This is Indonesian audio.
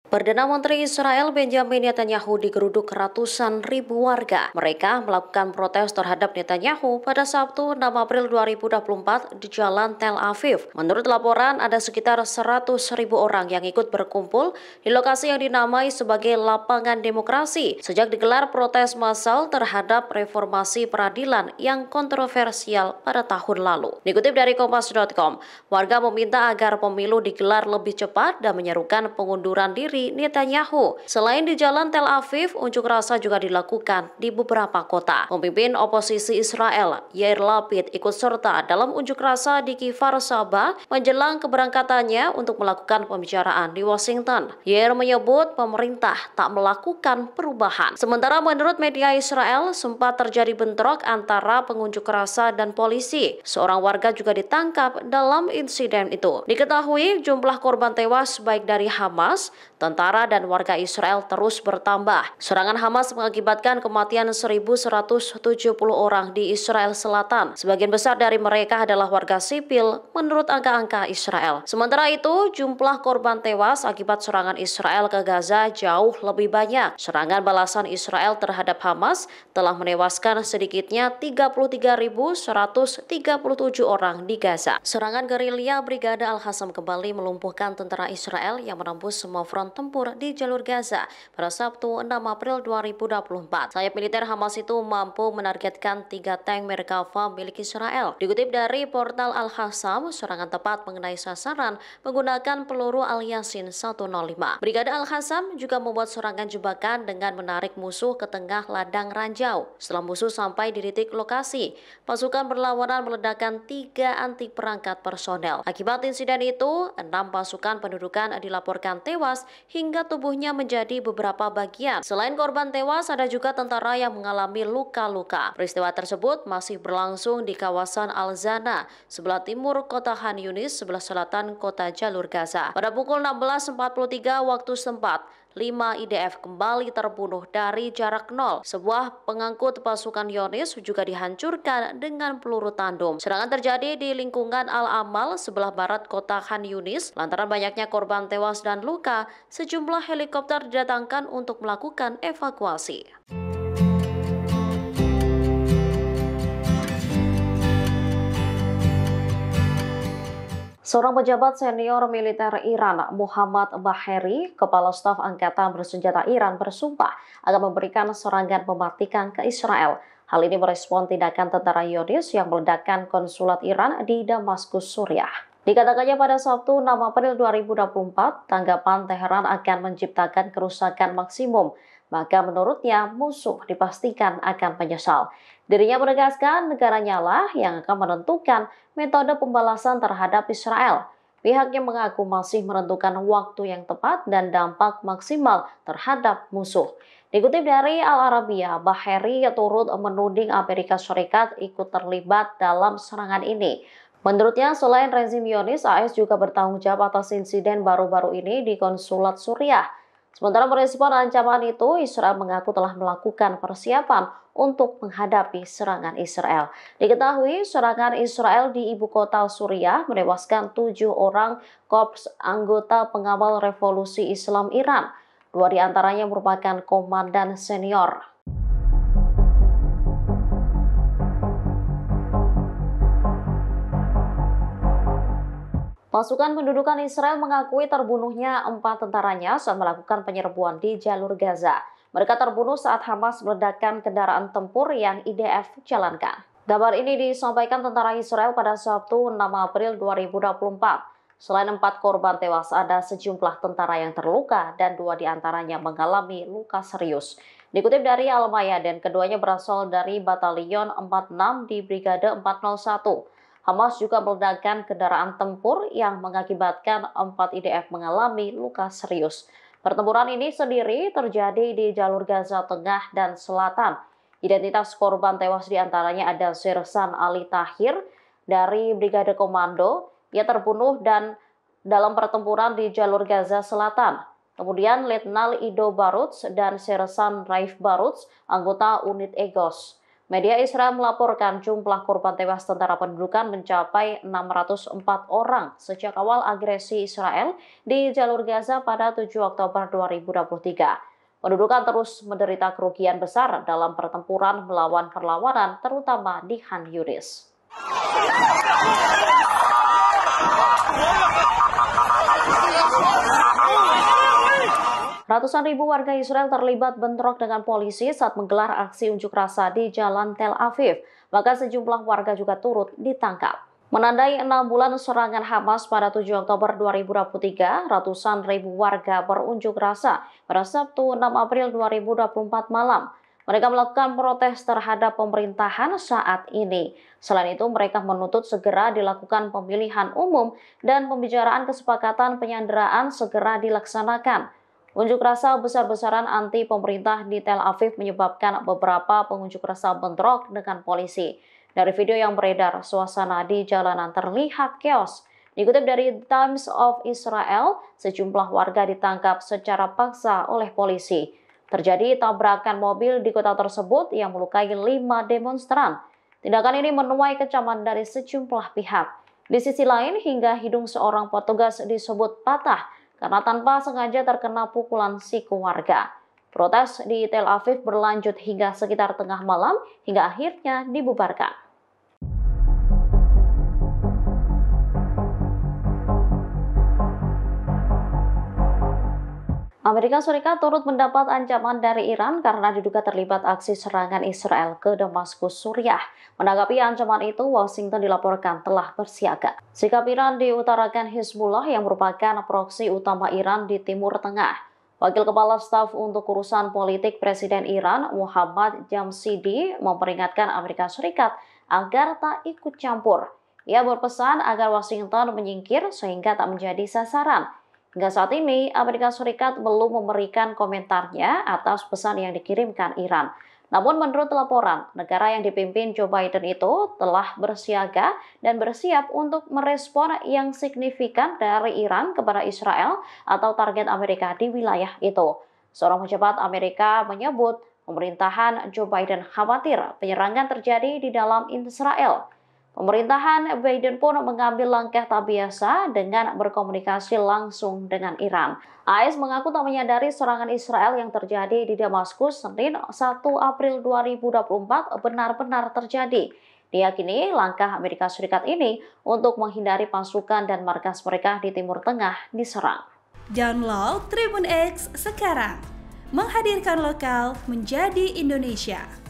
Perdana Menteri Israel Benjamin Netanyahu digeruduk ratusan ribu warga. Mereka melakukan protes terhadap Netanyahu pada Sabtu 6 April 2024 di Jalan Tel Aviv. Menurut laporan, ada sekitar 100 ribu orang yang ikut berkumpul di lokasi yang dinamai sebagai Lapangan Demokrasi sejak digelar protes massal terhadap reformasi peradilan yang kontroversial pada tahun lalu. Dikutip dari Kompas.com, warga meminta agar pemilu digelar lebih cepat dan menyerukan pengunduran diri Netanyahu. Selain di Jalan Tel Aviv, unjuk rasa juga dilakukan di beberapa kota. Pemimpin oposisi Israel, Yair Lapid, ikut serta dalam unjuk rasa di Kfar Saba menjelang keberangkatannya untuk melakukan pembicaraan di Washington. Yair menyebut pemerintah tak melakukan perubahan. Sementara menurut media Israel, sempat terjadi bentrok antara pengunjuk rasa dan polisi. Seorang warga juga ditangkap dalam insiden itu. Diketahui jumlah korban tewas baik dari Hamas, tentara dan warga Israel terus bertambah. Serangan Hamas mengakibatkan kematian 1.170 orang di Israel Selatan. Sebagian besar dari mereka adalah warga sipil menurut angka-angka Israel. Sementara itu, jumlah korban tewas akibat serangan Israel ke Gaza jauh lebih banyak. Serangan balasan Israel terhadap Hamas telah menewaskan sedikitnya 33.137 orang di Gaza. Serangan gerilya Brigade Al-Qassam kembali melumpuhkan tentara Israel yang menembus semua front tempur di jalur Gaza pada Sabtu 6 April 2024. Sayap militer Hamas itu mampu menargetkan 3 tank Merkava milik Israel. Dikutip dari portal Al-Qassam, serangan tepat mengenai sasaran menggunakan peluru Al-Yasin 105. Brigade Al-Qassam juga membuat serangan jebakan dengan menarik musuh ke tengah ladang ranjau. Setelah musuh sampai di titik lokasi, pasukan berlawanan meledakkan 3 anti perangkat personel. Akibat insiden itu, 6 pasukan pendudukan dilaporkan tewas hingga tubuhnya menjadi beberapa bagian. Selain korban tewas, ada juga tentara yang mengalami luka-luka. Peristiwa tersebut masih berlangsung di kawasan Al-Zana, sebelah timur kota Khan Yunis, sebelah selatan kota jalur Gaza. Pada pukul 16.43 waktu setempat, 5 IDF kembali terbunuh dari jarak nol. Sebuah pengangkut pasukan Zionis juga dihancurkan dengan peluru tandem. Serangan terjadi di lingkungan Al-Amal sebelah barat kota Khan Yunis. Lantaran banyaknya korban tewas dan luka, sejumlah helikopter didatangkan untuk melakukan evakuasi. Seorang pejabat senior militer Iran, Muhammad Baheri, Kepala Staf Angkatan Bersenjata Iran, bersumpah akan memberikan serangan mematikan ke Israel. Hal ini merespon tindakan tentara Zionis yang meledakkan konsulat Iran di Damaskus, Suriah. Dikatakannya pada Sabtu 6 April 2024, tanggapan Teheran akan menciptakan kerusakan maksimum. Maka menurutnya musuh dipastikan akan menyesal. Dirinya menegaskan negaranya lah yang akan menentukan metode pembalasan terhadap Israel. Pihaknya mengaku masih menentukan waktu yang tepat dan dampak maksimal terhadap musuh. Dikutip dari Al-Arabiya, Baheri turut menuding Amerika Serikat ikut terlibat dalam serangan ini. Menurutnya, selain rezim Zionis, AS juga bertanggung jawab atas insiden baru-baru ini di konsulat Suriah. Sementara merespon ancaman itu, Israel mengaku telah melakukan persiapan untuk menghadapi serangan Israel. Diketahui, serangan Israel di ibu kota Suriah menewaskan 7 orang korps anggota pengawal revolusi Islam Iran. 2 diantaranya merupakan komandan senior. Pasukan pendudukan Israel mengakui terbunuhnya 4 tentaranya saat melakukan penyerbuan di jalur Gaza. Mereka terbunuh saat Hamas meledakkan kendaraan tempur yang IDF jalankan. Kabar ini disampaikan tentara Israel pada Sabtu 6 April 2024. Selain 4 korban tewas, ada sejumlah tentara yang terluka dan 2 diantaranya mengalami luka serius. Dikutip dari Al-Mayadin, keduanya berasal dari Batalion 46 di Brigade 401. Hamas juga meledakkan kendaraan tempur yang mengakibatkan 4 IDF mengalami luka serius. Pertempuran ini sendiri terjadi di jalur Gaza Tengah dan Selatan. Identitas korban tewas diantaranya ada Sersan Ali Tahir dari Brigade Komando. Ia terbunuh dan dalam pertempuran di jalur Gaza Selatan. Kemudian Letnan Ido Baruts dan Sersan Raif Baruts, anggota unit Egos. Media Israel melaporkan jumlah korban tewas tentara pendudukan mencapai 604 orang sejak awal agresi Israel di jalur Gaza pada 7 Oktober 2023. Pendudukan terus menderita kerugian besar dalam pertempuran melawan perlawanan, terutama di Khan Yunis. Ratusan ribu warga Israel terlibat bentrok dengan polisi saat menggelar aksi unjuk rasa di Jalan Tel Aviv. Bahkan sejumlah warga juga turut ditangkap. Menandai 6 bulan serangan Hamas pada 7 Oktober 2023, ratusan ribu warga berunjuk rasa pada Sabtu 6 April 2024 malam. Mereka melakukan protes terhadap pemerintahan saat ini. Selain itu, mereka menuntut segera dilakukan pemilihan umum dan pembicaraan kesepakatan penyanderaan segera dilaksanakan. Unjuk rasa besar-besaran anti pemerintah di Tel Aviv menyebabkan beberapa pengunjuk rasa bentrok dengan polisi. Dari video yang beredar, suasana di jalanan terlihat chaos. Dikutip dari Times of Israel, sejumlah warga ditangkap secara paksa oleh polisi. Terjadi tabrakan mobil di kota tersebut yang melukai 5 demonstran. Tindakan ini menuai kecaman dari sejumlah pihak. Di sisi lain, hingga hidung seorang petugas disebut patah karena tanpa sengaja terkena pukulan siku warga. Protes di Tel Aviv berlanjut hingga sekitar tengah malam hingga akhirnya dibubarkan. Amerika Serikat turut mendapat ancaman dari Iran karena diduga terlibat aksi serangan Israel ke Damaskus, Suriah. Menanggapi ancaman itu, Washington dilaporkan telah bersiaga. Sikap Iran diutarakan Hizbullah yang merupakan proksi utama Iran di Timur Tengah. Wakil Kepala Staf untuk Urusan Politik Presiden Iran, Muhammad Jamshidi, memperingatkan Amerika Serikat agar tak ikut campur. Ia berpesan agar Washington menyingkir sehingga tak menjadi sasaran. Hingga saat ini, Amerika Serikat belum memberikan komentarnya atas pesan yang dikirimkan Iran. Namun menurut laporan, negara yang dipimpin Joe Biden itu telah bersiaga dan bersiap untuk merespon yang signifikan dari Iran kepada Israel atau target Amerika di wilayah itu. Seorang pejabat Amerika menyebut pemerintahan Joe Biden khawatir penyerangan terjadi di dalam Israel. Pemerintahan Biden pun mengambil langkah tak biasa dengan berkomunikasi langsung dengan Iran. AS mengaku tak menyadari serangan Israel yang terjadi di Damaskus Senin 1 April 2024 benar-benar terjadi. Diyakini langkah Amerika Serikat ini untuk menghindari pasukan dan markas mereka di Timur Tengah diserang. Download Tribun X sekarang, menghadirkan lokal menjadi Indonesia.